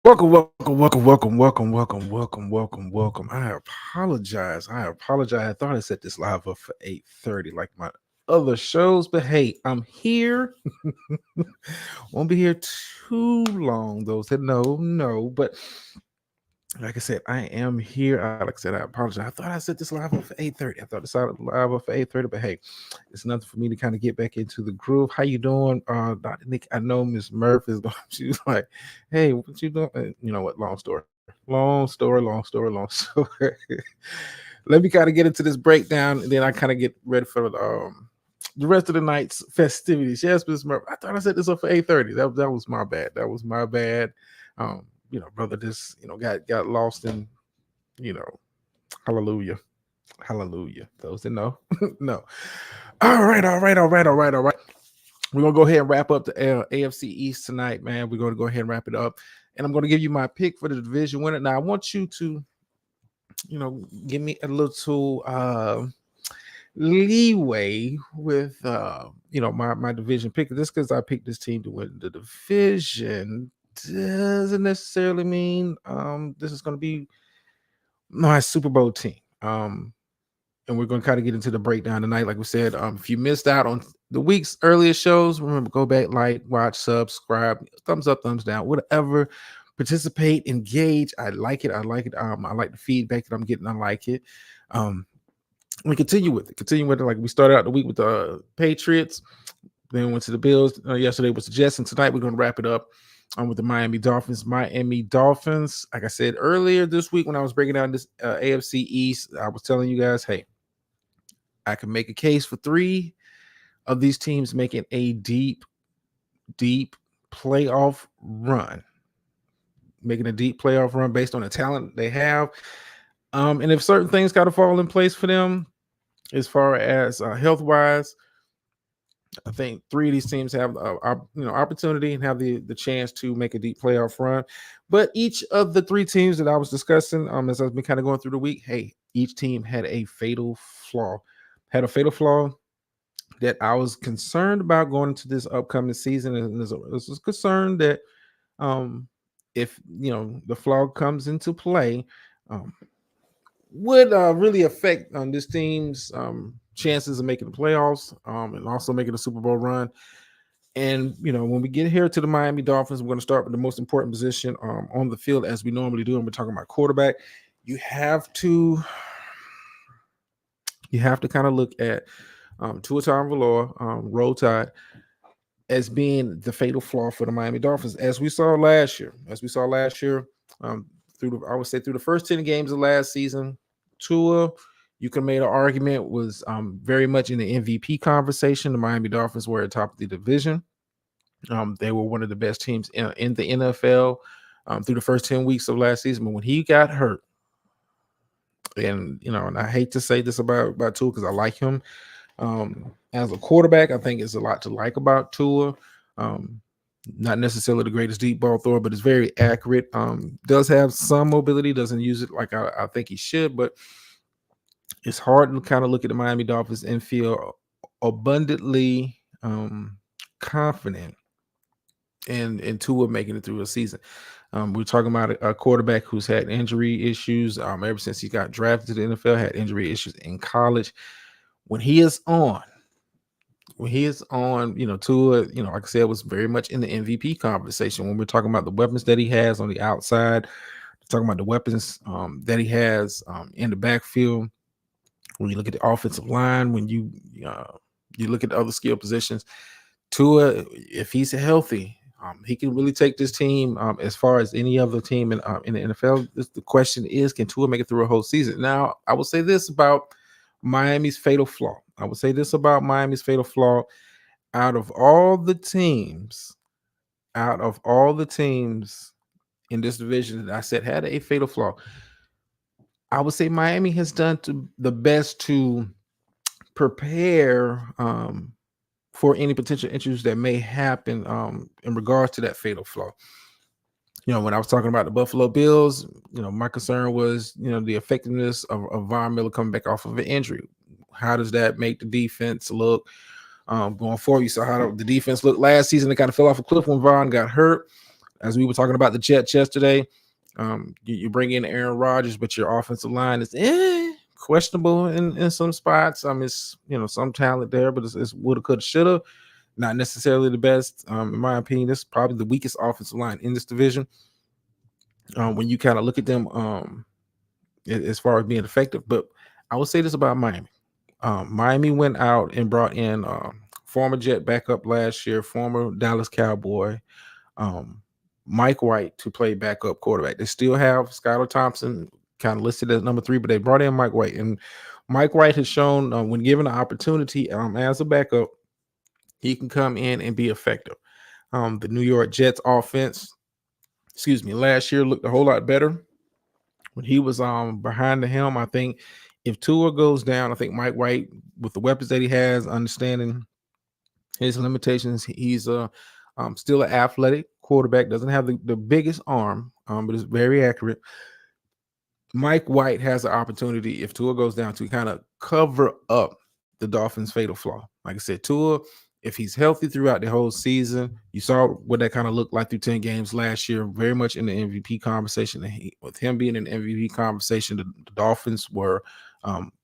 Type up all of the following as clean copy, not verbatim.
Welcome. I apologize. I thought I set this live up for 8:30 like my other shows, but hey, I'm here. Won't be here too long, though. Said no. But like I said, I am here. Like I said, I apologize. I thought I set this live up for 8:30. I thought this live up for 8:30, but hey, it's nothing for me to kind of get back into the groove. How you doing, Dr. Nick? I know Miss Murphy is going. She's like, "Hey, what you doing?" You know what? Long story. Let me kind of get into this breakdown, and then I kind of get ready for the rest of the night's festivities. Yes, Miss Murphy. I thought I set this up for 8:30. That was my bad. That was my bad. Brother, just got lost in, you know, hallelujah. Those that know, no. All right. We're gonna go ahead and wrap up the AFC East tonight, man. We're gonna go ahead and wrap it up, and I'm gonna give you my pick for the division winner. Now, I want you to, give me a little leeway with my division pick. This because I picked this team to win the division doesn't necessarily mean this is going to be my Super Bowl team. And we're going to kind of get into the breakdown tonight. Like we said, if you missed out on the week's earlier shows, remember, go back, like, watch, subscribe, thumbs up, thumbs down, whatever. Participate, engage. I like it. I like the feedback that I'm getting. I like it. We continue with it. Like we started out the week with the Patriots, then went to the Bills. Yesterday was the Jets, and tonight we're going to wrap it up with the Miami Dolphins. Like I said earlier this week when I was breaking down this AFC East, I was telling you guys, hey, I can make a case for three of these teams making a deep playoff run. Making a deep playoff run based on the talent they have. And if certain things got to fall in place for them, as far as health-wise, I think three of these teams have opportunity and have the chance to make a deep playoff run. But each of the three teams that I was discussing, as I've been kind of going through the week, hey, each team had a fatal flaw. That I was concerned about going into this upcoming season, and there's a concern that if the flaw comes into play, would really affect on this team's chances of making the playoffs and also making a Super Bowl run. And when we get here to the Miami Dolphins, we're going to start with the most important position on the field, as we normally do, and we're talking about quarterback. You have to kind of look at Tua Tagovailoa, Roll Tide, as being the fatal flaw for the Miami Dolphins, as we saw last year. Through the first 10 games of last season, Tua, you can make an argument, was very much in the MVP conversation. The Miami Dolphins were at the top of the division. They were one of the best teams in the NFL through the first 10 weeks of last season. But when he got hurt, and I hate to say this about Tua because I like him as a quarterback. I think it's a lot to like about Tua. Not necessarily the greatest deep ball thrower, but it's very accurate. Does have some mobility, doesn't use it like I think he should, but it's hard to kind of look at the Miami Dolphins and feel abundantly confident in Tua making it through a season. We're talking about a quarterback who's had injury issues ever since he got drafted to the NFL, had injury issues in college. When he is on, Tua, like I said, was very much in the MVP conversation. When we're talking about the weapons that he has on the outside, talking about the weapons that he has in the backfield. When you look at the offensive line, when you look at the other skill positions, Tua, if he's healthy, he can really take this team as far as any other team in the NFL. The question is, can Tua make it through a whole season? Now, I will say this about Miami's fatal flaw. Out of all the teams in this division that I said had a fatal flaw, I would say Miami has done the best to prepare for any potential issues that may happen in regards to that fatal flaw. When I was talking about the Buffalo Bills, my concern was, the effectiveness of Von Miller coming back off of an injury. How does that make the defense look going forward? You saw how the defense looked last season. It kind of fell off a cliff when Von got hurt. as we were talking about the Jets yesterday, you bring in Aaron Rodgers, but your offensive line is questionable in some spots. It's some talent there, but it's woulda, coulda, shoulda. Not necessarily the best, in my opinion. This is probably the weakest offensive line in this division. When you kind of look at them, as far as being effective, but I will say this about Miami. Miami went out and brought in former Jet backup last year, former Dallas Cowboy, um, Mike White to play backup quarterback. They still have Skylar Thompson kind of listed as number 3, but they brought in Mike White, and Mike White has shown when given the opportunity as a backup, he can come in and be effective. The New York Jets offense, last year looked a whole lot better when he was behind the helm. I think if Tua goes down, I think Mike White, with the weapons that he has, understanding his limitations, he's still an athletic quarterback, doesn't have the biggest arm, but is very accurate. Mike White has the opportunity, if Tua goes down, to kind of cover up the Dolphins' fatal flaw. Like I said, Tua, if he's healthy throughout the whole season, you saw what that kind of looked like through 10 games last year, very much in the MVP conversation. And with him being in the MVP conversation, the Dolphins were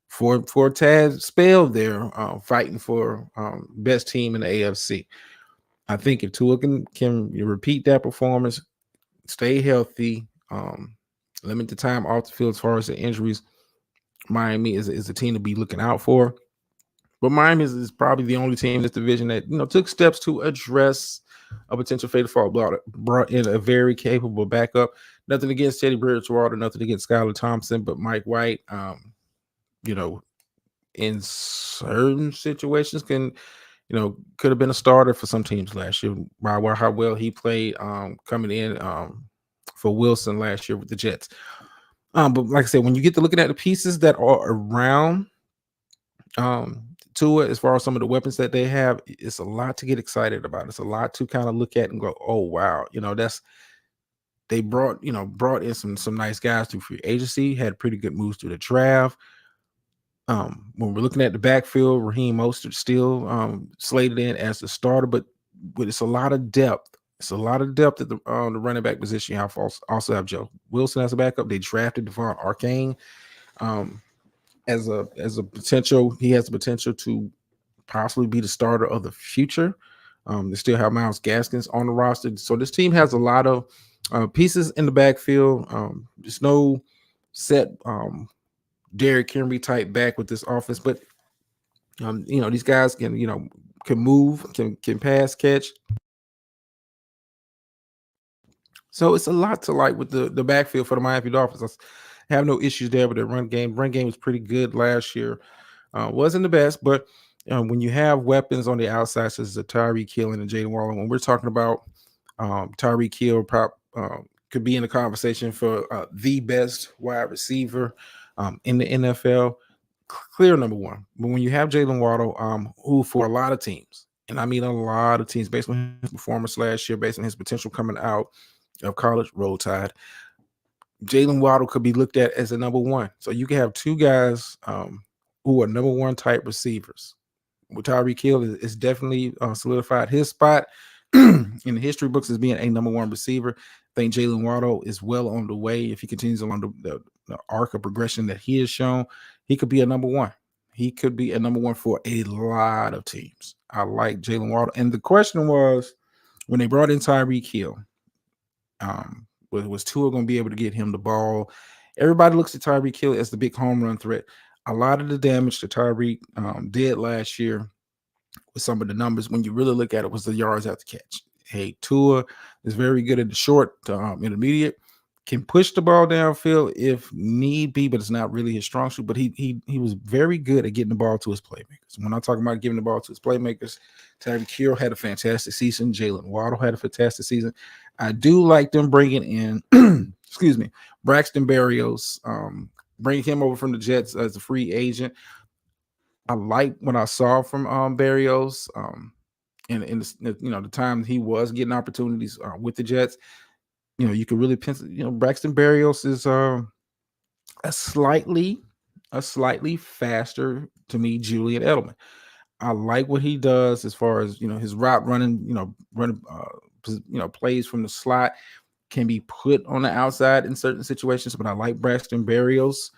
for a tad spell there, fighting for best team in the AFC. I think if Tua can repeat that performance, stay healthy, limit the time off the field as far as the injuries, Miami is a team to be looking out for. But Miami is probably the only team in this division that took steps to address a potential fatal flaw, brought in a very capable backup. Nothing against Teddy Bridgewater, nothing against Skylar Thompson, but Mike White, in certain situations could have been a starter for some teams last year by how well he played coming in for Wilson last year with the Jets. But like I said, when you get to looking at the pieces that are around Tua, as far as some of the weapons that they have, it's a lot to get excited about. It's a lot to kind of look at and go, oh wow, they brought in some nice guys through free agency, had pretty good moves through the draft. When we're looking at the backfield, Raheem Mostert still slated in as the starter, but it's a lot of depth. It's a lot of depth at the running back position. You also have Joe Wilson as a backup. They drafted Devon Arcane as a potential. He has the potential to possibly be the starter of the future. They still have Myles Gaskins on the roster. So this team has a lot of pieces in the backfield. There's no set Derrick Henry type back with this offense, but these guys can move, can pass, catch. So it's a lot to like with the backfield for the Miami Dolphins. I have no issues there with the run game. Run game was pretty good last year. Wasn't the best, but when you have weapons on the outside, such as Tyreek Hill and Jaylen Waddle, when we're talking about Tyreek Hill, could be in the conversation for the best wide receiver in the NFL, clear number 1. But when you have Jaylen Waddle, who for a lot of teams, and I mean a lot of teams, based on his performance last year, based on his potential coming out of college, Roll Tide, Jaylen Waddle could be looked at as a number 1. So you can have 2 guys who are number 1 type receivers. With Tyreek Hill is definitely solidified his spot in the history books as being a number 1 receiver. I think Jaylen Waddle is well on the way. If he continues along the arc of progression that he has shown, he could be a number 1. He could be a number 1 for a lot of teams. I like Jaylen Waddle. And the question was, when they brought in Tyreek Hill, was Tua going to be able to get him the ball? Everybody looks at Tyreek Hill as the big home run threat. A lot of the damage that Tyreek did last year with some of the numbers, when you really look at it, was the yards after catch. Hey, Tua is very good at the short to intermediate, can push the ball downfield if need be, but it's not really his strong suit. But he was very good at getting the ball to his playmakers. When I'm talking about giving the ball to his playmakers, Tyreek Hill had a fantastic season. Jaylen Waddle had a fantastic season. I do like them bringing in, Braxton Berrios, bringing him over from the Jets as a free agent. I like what I saw from Berrios in the time he was getting opportunities with the Jets. You could really pencil. Braxton Berrios is a slightly faster, to me, Julian Edelman. I like what he does as far as his route running, running plays from the slot, can be put on the outside in certain situations. But I like Braxton Berrios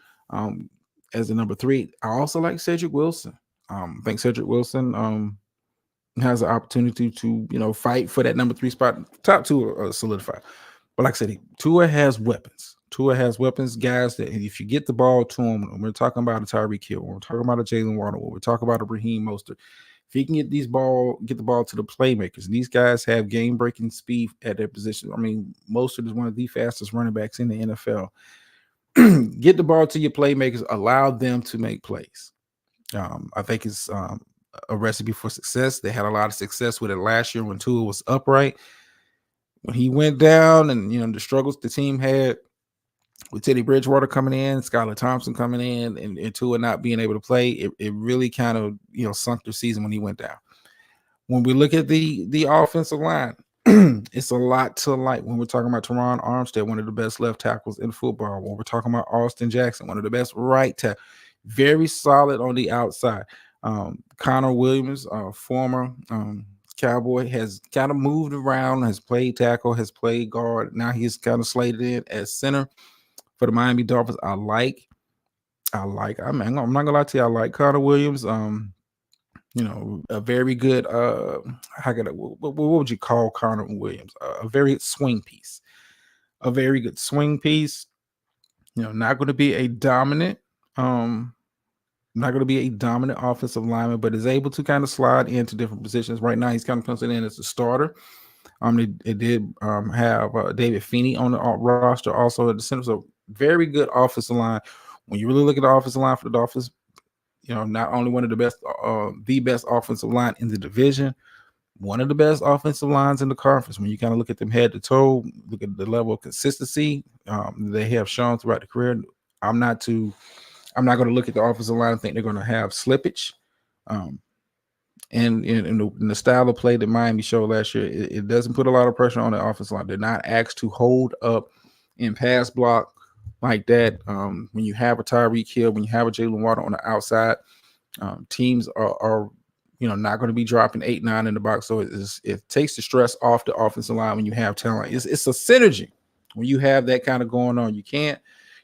as the number 3. I also like Cedric Wilson. I think Cedric Wilson has an opportunity to fight for that number 3 spot. Top 2 are solidified. But like I said, Tua has weapons. Tua has weapons, guys, that if you get the ball to him, when we're talking about a Tyreek Hill, when we're talking about a Jalen Waddle, when we're talking about a Raheem Mostert, if he can get the ball to the playmakers, and these guys have game-breaking speed at their position. I mean, Mostert is one of the fastest running backs in the NFL. Get the ball to your playmakers, allow them to make plays. I think it's a recipe for success. They had a lot of success with it last year when Tua was upright. When he went down, and the struggles the team had with Teddy Bridgewater coming in, Skylar Thompson coming in, and Tua not being able to play, it really kind of sunk their season when he went down. When we look at the offensive line, it's a lot to like. When we're talking about Teron Armstead, one of the best left tackles in football. When we're talking about Austin Jackson, one of the best right tackles, very solid on the outside. Connor Williams, former Cowboy, has kind of moved around, has played tackle, has played guard. Now he's kind of slated in as center for the Miami Dolphins. I'm not gonna lie to you, I like Connor Williams. A very good what would you call Connor Williams? A very swing piece. A very good swing piece. Not going to be a dominant offensive lineman, but is able to kind of slide into different positions. Right now, he's kind of penciled in as a starter. They did have David Feeney on the roster also at the center. So very good offensive line. When you really look at the offensive line for the Dolphins, not only one of the best offensive line in the division, one of the best offensive lines in the conference. When you kind of look at them head to toe, look at the level of consistency they have shown throughout the career. I'm not going to look at the offensive line and think they're going to have slippage. And in the style of play that Miami showed last year, it doesn't put a lot of pressure on the offensive line. They're not asked to hold up in pass block like that. When you have a Tyreek Hill, when you have a Jalen Waddle on the outside, teams are not going to be dropping 8-9 in the box. So it takes the stress off the offensive line when you have talent. It's a synergy when you have that kind of going on. You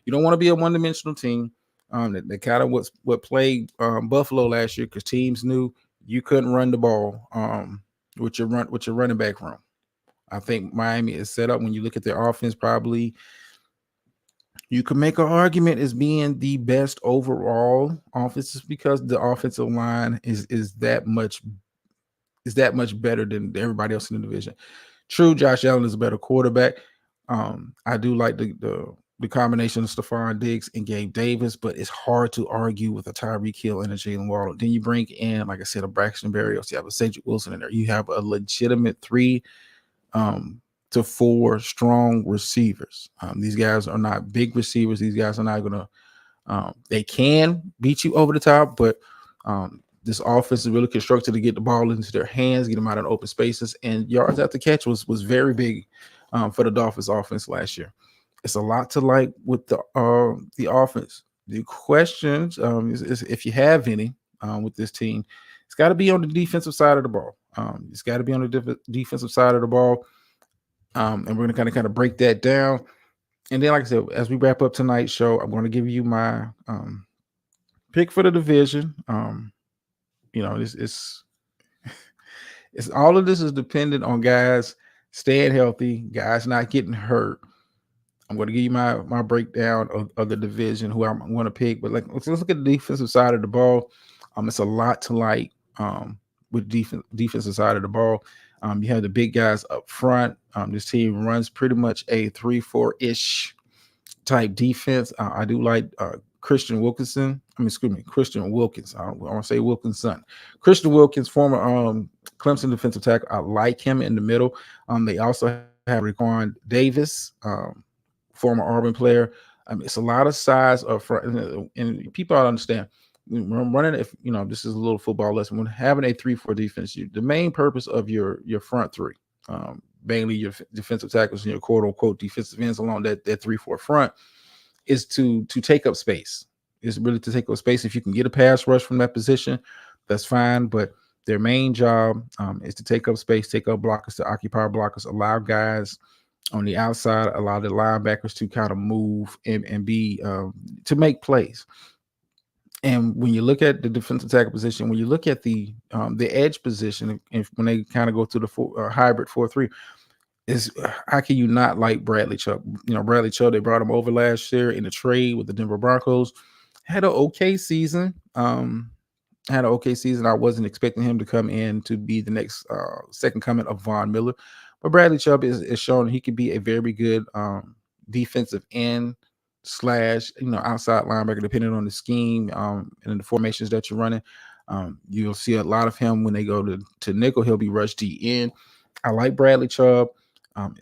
don't want to be a one-dimensional team. That kind of what played Buffalo last year, because teams knew you couldn't run the ball with your running back room. I think Miami is set up, when you look at their offense, probably you can make an argument as being the best overall offense, because the offensive line is that much better than everybody else in the division. True, Josh Allen is a better quarterback. I do like the combination of Stephon Diggs and Gabe Davis, but it's hard to argue with a Tyreek Hill and a Jalen Waddle. Then you bring in, like I said, a Braxton Berrios. You have a Cedric Wilson in there. You have a legitimate 3 to 4 strong receivers. These guys are not big receivers. These guys are not going to they can beat you over the top, but this offense is really constructed to get the ball into their hands, get them out in open spaces, and yards after catch was very big for the Dolphins offense last year. It's a lot to like with the offense. The questions is if you have any with this team, it's got to be on the defensive side of the ball. It's got to be on the defensive side of the ball. And we're going to kind of break that down. And then, like I said, as we wrap up tonight's show, I'm going to give you my pick for the division. It's all of this is dependent on guys staying healthy, guys not getting hurt. I'm going to give you my breakdown of the division, who I'm going to pick. But let's look at the defensive side of the ball. It's a lot to like with defensive side of the ball. You have the big guys up front. This team runs pretty much a 3-4-ish type defense. I do like Christian Wilkins. I want to say Wilkinson. Christian Wilkins, former Clemson defensive tackle. I like him in the middle. They also have Raekwon Davis, former Auburn player. It's a lot of size up front, and people ought to understand. When running, if this is a little football lesson. When having a 3-4 defense, the main purpose of your front 3, mainly your defensive tackles and your quote unquote defensive ends along that 3-4 front, is to take up space. It's really to take up space. If you can get a pass rush from that position, that's fine. But Their main job is to take up space, take up blockers, to occupy blockers, allow guys on the outside, allow the linebackers to kind of move and be to make plays. And when you look at the defensive tackle position, when you look at the edge position, if when they kind of go to the hybrid 4-3, is how can you not like Bradley Chubb? You know, Bradley Chubb, they brought him over last year in a trade with the Denver Broncos. Had an okay season. I wasn't expecting him to come in to be the next second coming of Von Miller, but Bradley Chubb is shown he could be a very good defensive end slash outside linebacker, depending on the scheme and the formations that you're running. You'll see a lot of him when they go to nickel. He'll be rush D in. I like Bradley Chubb.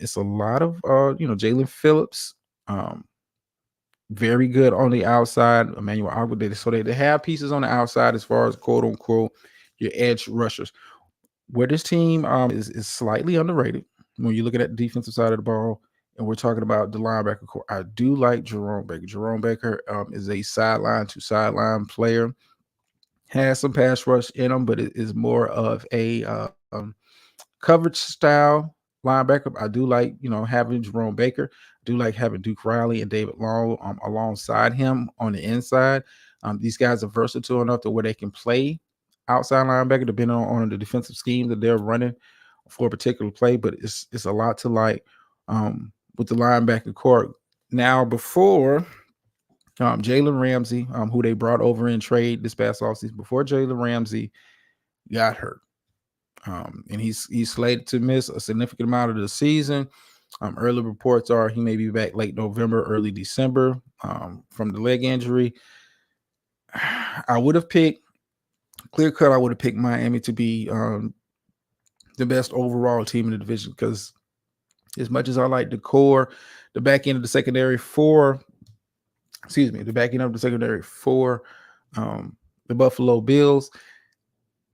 It's a lot of Jalen Phillips. Very good on the outside. Emmanuel Aguilar. So they have pieces on the outside as far as quote unquote your edge rushers. Where this team is slightly underrated when you're looking at the defensive side of the ball, and we're talking about the linebacker core. I do like Jerome Baker. Jerome Baker is a sideline to sideline player. Has some pass rush in him, but it is more of a coverage style linebacker. I do like, having Jerome Baker. I do like having Duke Riley and David Long alongside him on the inside. These guys are versatile enough to where they can play outside linebacker depending on the defensive scheme that they're running for a particular play. But it's a lot to like with the linebacker core. Now, before Jalen Ramsey, who they brought over in trade this past offseason, before Jalen Ramsey got hurt, and he's slated to miss a significant amount of the season. Early reports are he may be back late November, early December from the leg injury. I would have picked clear cut. I would have picked Miami to be the best overall team in the division, because as much as I like the core, the back end of the secondary for the Buffalo Bills,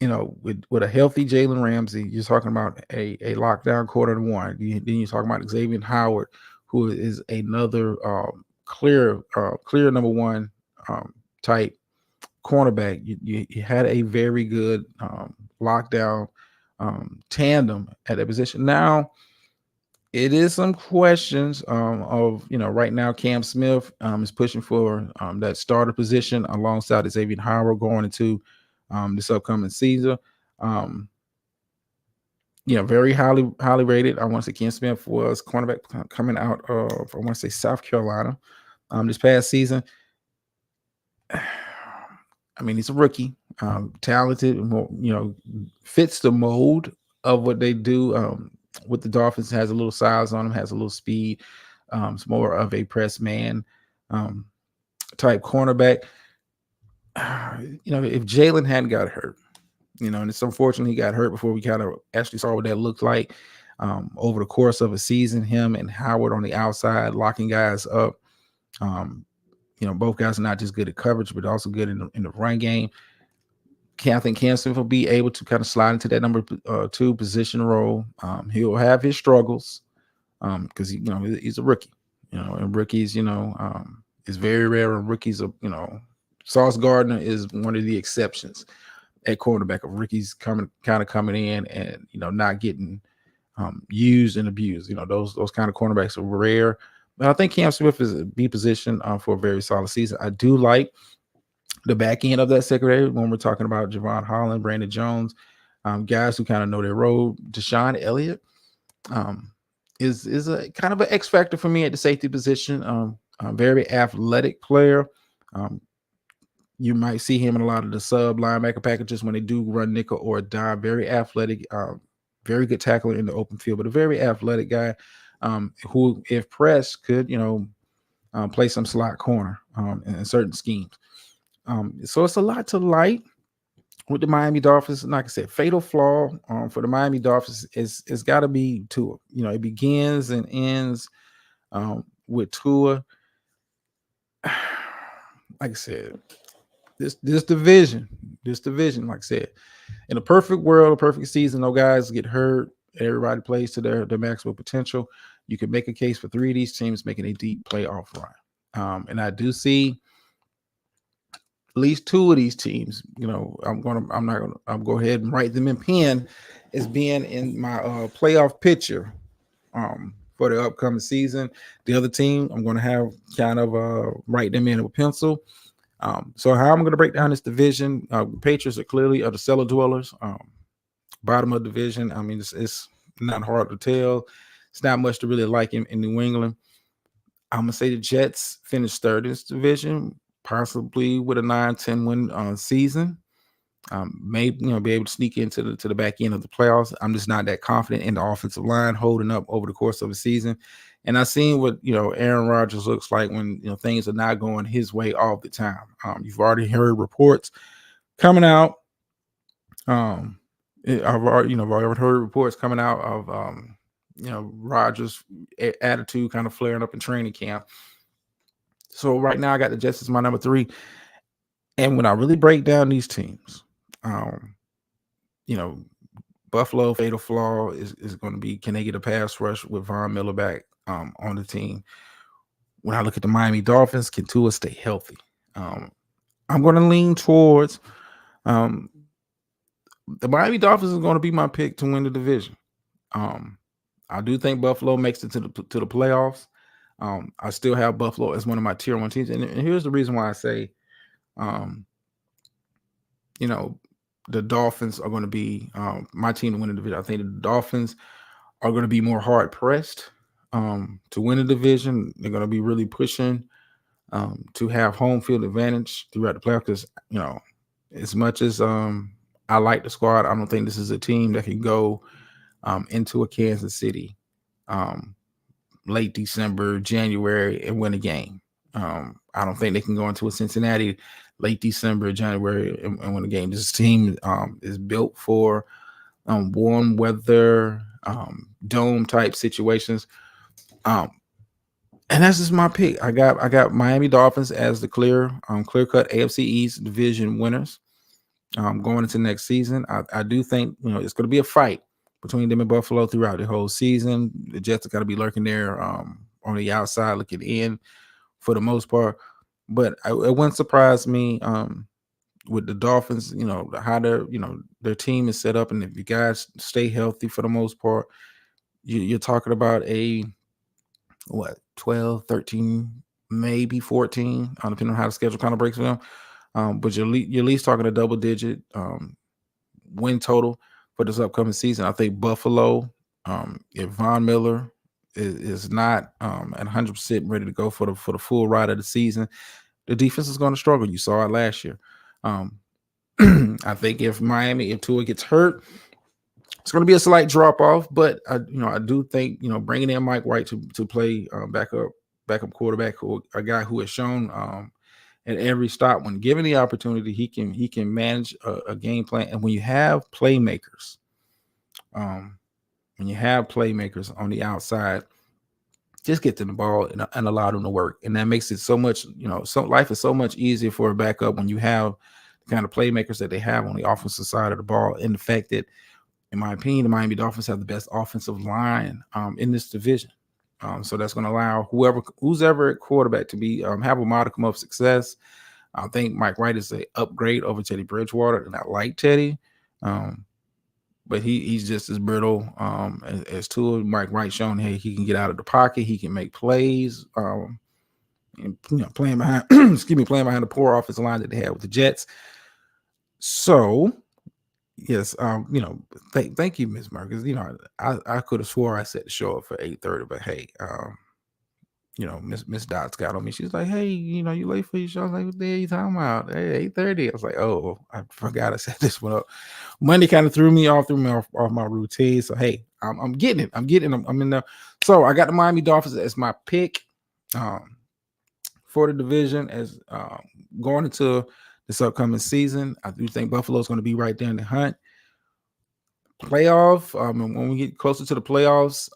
with a healthy Jalen Ramsey, you're talking about a lockdown quarter one. Then you're talking about Xavier Howard, who is another clear number one type cornerback. You had a very good lockdown tandem at that position. Now, it is some questions of, right now Cam Smith is pushing for that starter position alongside Xavier Howard going into this upcoming season. Very highly rated. I want to say Cam Smith was cornerback coming out of, I want to say, South Carolina this past season. I mean, he's a rookie, talented, fits the mold of what they do with the Dolphins. Has a little size on him, has a little speed. It's more of a press man type cornerback. If Jalen hadn't got hurt, and it's unfortunate he got hurt before we kind of actually saw what that looked like over the course of a season, him and Howard on the outside locking guys up. Both guys are not just good at coverage, but also good in the run game. I think Cam Smith will be able to kind of slide into that number 2 position role. He'll have his struggles because he's a rookie. And rookies, is very rare. And rookies are, Sauce Gardner is one of the exceptions at cornerback of rookies coming in and not getting used and abused. Those kind of cornerbacks are rare. But I think Cam Smith is be positioned for a very solid season. I do like the back end of that secondary when we're talking about Javon Holland, Brandon Jones, guys who kind of know their role. Deshaun Elliott is a kind of an X factor for me at the safety position. A very athletic player. You might see him in a lot of the sub linebacker packages when they do run nickel or dime. Very athletic, very good tackler in the open field, but a very athletic guy who, if pressed, could play some slot corner in certain schemes. So it's a lot to like with the Miami Dolphins. Like I said, fatal flaw for the Miami Dolphins is got to be Tua. It begins and ends with Tua. Like I said, this division, like I said, in a perfect world, a perfect season, no guys get hurt, everybody plays to their maximum potential. You can make a case for 3 of these teams making a deep playoff run. And I do see least two of these teams, I'm go ahead and write them in pen as being in my playoff picture for the upcoming season. The other team, I'm going to have kind of write them in with pencil. So how I'm going to break down this division, the Patriots are clearly the cellar dwellers, bottom of the division. I mean, it's not hard to tell. It's not much to really like in New England. I'm going to say the Jets finished third in this division, possibly with a 9-10 win season. Maybe be able to sneak into the back end of the playoffs. I'm just not that confident in the offensive line holding up over the course of the season. And I've seen what Aaron Rodgers looks like when things are not going his way all the time. You've already heard reports coming out. I've already heard reports coming out of Rodgers' attitude kind of flaring up in training camp. So right now I got the Jets as my number 3. And when I really break down these teams, Buffalo fatal flaw is going to be, can they get a pass rush with Von Miller back on the team? When I look at the Miami Dolphins, can Tua stay healthy? I'm going to lean towards the Miami Dolphins is going to be my pick to win the division. I do think Buffalo makes it to the playoffs. I still have Buffalo as one of my tier 1 teams, and here's the reason why I say, the Dolphins are going to be my team to win the division. I think the Dolphins are going to be more hard pressed to win the division. They're going to be really pushing to have home field advantage throughout the playoffs. Because as much as I like the squad, I don't think this is a team that can go into a Kansas City late December, January, and win a game. I don't think they can go into a Cincinnati late December, January, and win a game. This team is built for warm weather, dome type situations. And that's just my pick. I got Miami Dolphins as the clear cut AFC East division winners going into next season. I do think it's going to be a fight between them and Buffalo throughout the whole season. The Jets are going to be lurking there on the outside looking in for the most part. But it wouldn't surprise me with the Dolphins, how their team is set up. And if you guys stay healthy for the most part, you're talking about a 12, 13, maybe 14, depending on how the schedule kind of breaks for them. But you're at least talking a double-digit win total for this upcoming season. I think Buffalo, if Von Miller is not at 100% ready to go for the full ride of the season, the defense is going to struggle. You saw it last year. I think if Tua gets hurt, it's going to be a slight drop off. But I do think bringing in Mike White to play backup quarterback, a guy who has shown at every stop, when given the opportunity, he can manage a game plan. And when you have playmakers, on the outside, just get them the ball and allow them to work. And that makes it so much, life is so much easier for a backup when you have the kind of playmakers that they have on the offensive side of the ball. And the fact that, in my opinion, the Miami Dolphins have the best offensive line in this division. So that's going to allow who's ever at quarterback to be have a modicum of success. I think Mike White is an upgrade over Teddy Bridgewater, and I like Teddy. But he's just as brittle as Tua. Mike White shown, hey, he can get out of the pocket, he can make plays, and playing behind playing behind the poor offensive line that they had with the Jets. So yes, thank you, Ms. Marcus. I could have swore I set the show up for 8:30, but hey, Miss Dots got on me. She's like, hey, you late for your show. I was like, what the hell you talking about? Hey, 8:30. I was like, oh, I forgot I set this one up. Monday kind of threw me off my routine. So hey, I'm getting it. I'm in there. So I got the Miami Dolphins as my pick for the division as going into this upcoming season. I do think Buffalo's going to be right there in the hunt. Playoff, when we get closer to the playoffs,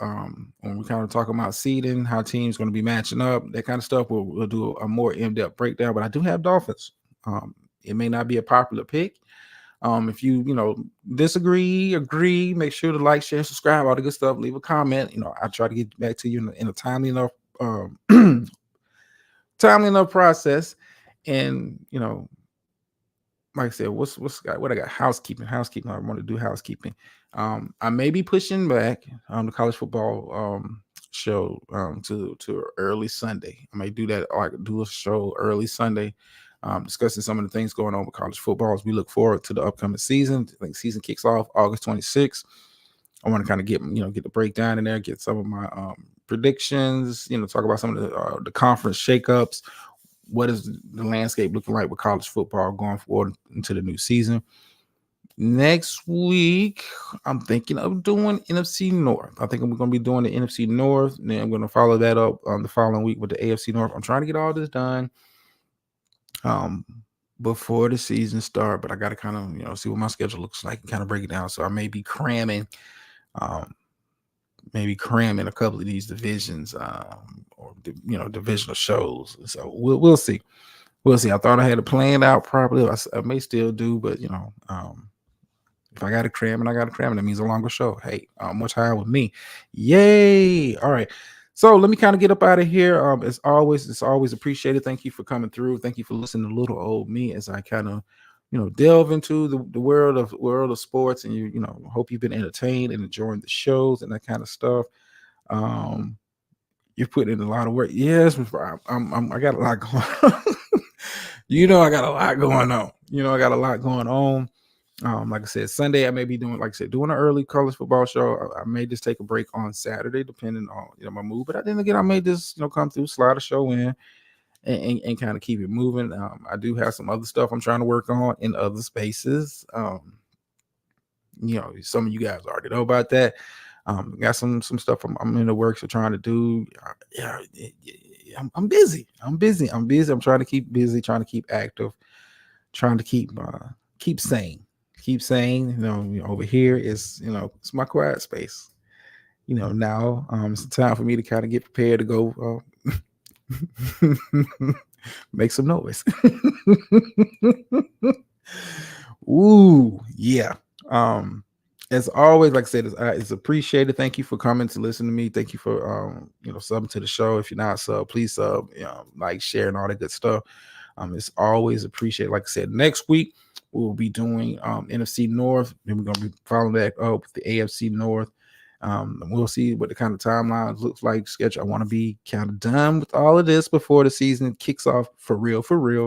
when we kind of talk about seeding, how teams going to be matching up, that kind of stuff, we'll do a more in-depth breakdown. But I do have Dolphins. It may not be a popular pick. If you disagree, agree, make sure to like, share, subscribe, all the good stuff. Leave a comment. I try to get back to you in a timely enough process. And like I said, what I got? Housekeeping. I want to do housekeeping. I may be pushing back the college football show to early Sunday. I may do that, or I could do a show early Sunday, discussing some of the things going on with college football as we look forward to the upcoming season. I think season kicks off August 26th. I want to kind of get the breakdown in there, get some of my predictions, talk about some of the conference shakeups. What is the landscape looking like with college football going forward into the new season? Next week, I'm thinking of doing NFC North. I think I'm going to be doing the NFC North, and then I'm going to follow that up on the following week with the AFC North. I'm trying to get all this done before the season start, but I got to kind of see what my schedule looks like and kind of break it down. So I may be cramming a couple of these divisions or divisional shows. So we'll see. We'll see. I thought I had it planned out properly. I may still do, but if I got to cram and that means a longer show. Hey, much higher with me. Yay! All right. So let me kind of get up out of here. As always, it's always appreciated. Thank you for coming through. Thank you for listening to little old me as I kind of delve into the world of sports, and hope you've been entertained and enjoying the shows and that kind of stuff. You're putting in a lot of work. Yes, I got a lot going on. I got a lot going on. Like I said, Sunday I may be doing, doing an early college football show. I may just take a break on Saturday, depending on my mood. But then again, I may just come through, slide a show in, and kind of keep it moving. I do have some other stuff I'm trying to work on in other spaces. Some of you guys already know about that. Got some stuff I'm in the works of trying to do. I'm busy. I'm trying to keep busy, trying to keep active, trying to keep sane. Over here is it's my quiet space. Now it's time for me to kind of get prepared to go make some noise. Ooh, yeah. As always, like I said, it's appreciated. Thank you for coming to listen to me. Thank you for subbing to the show. If you're not sub, please sub, like, share, and all that good stuff. It's always appreciated. Like I said, next week we'll be doing NFC North. Then we're gonna be following back up with the AFC North. We'll see what the kind of timeline looks like, schedule. I want to be kind of done with all of this before the season kicks off for real.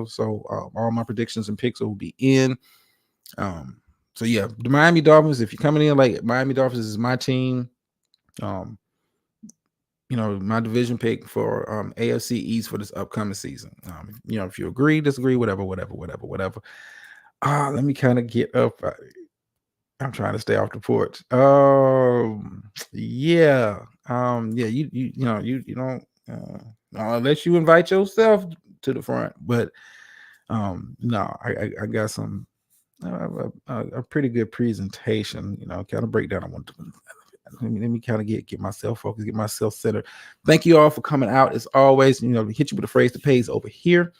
So all my predictions and picks will be in. So yeah, the Miami Dolphins, if you're coming in like Miami Dolphins is my team. My division pick for AFC East for this upcoming season. If you agree, disagree, whatever. Let me kind of get up. I'm trying to stay off the porch. Yeah. You don't unless you invite yourself to the front, but no, I got some a pretty good presentation, kind of breakdown. I want to let me kind of get myself focused, get myself centered. Thank you all for coming out. As always, hit you with a phrase to pays over here.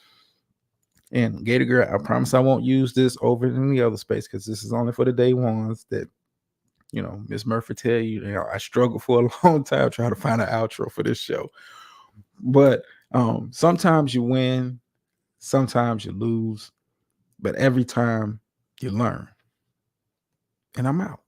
And Gator Girl, I promise I won't use this over in the other space because this is only for the day ones that, Miss Murphy tell you, I struggled for a long time trying to find an outro for this show. But sometimes you win, sometimes you lose, but every time you learn. And I'm out.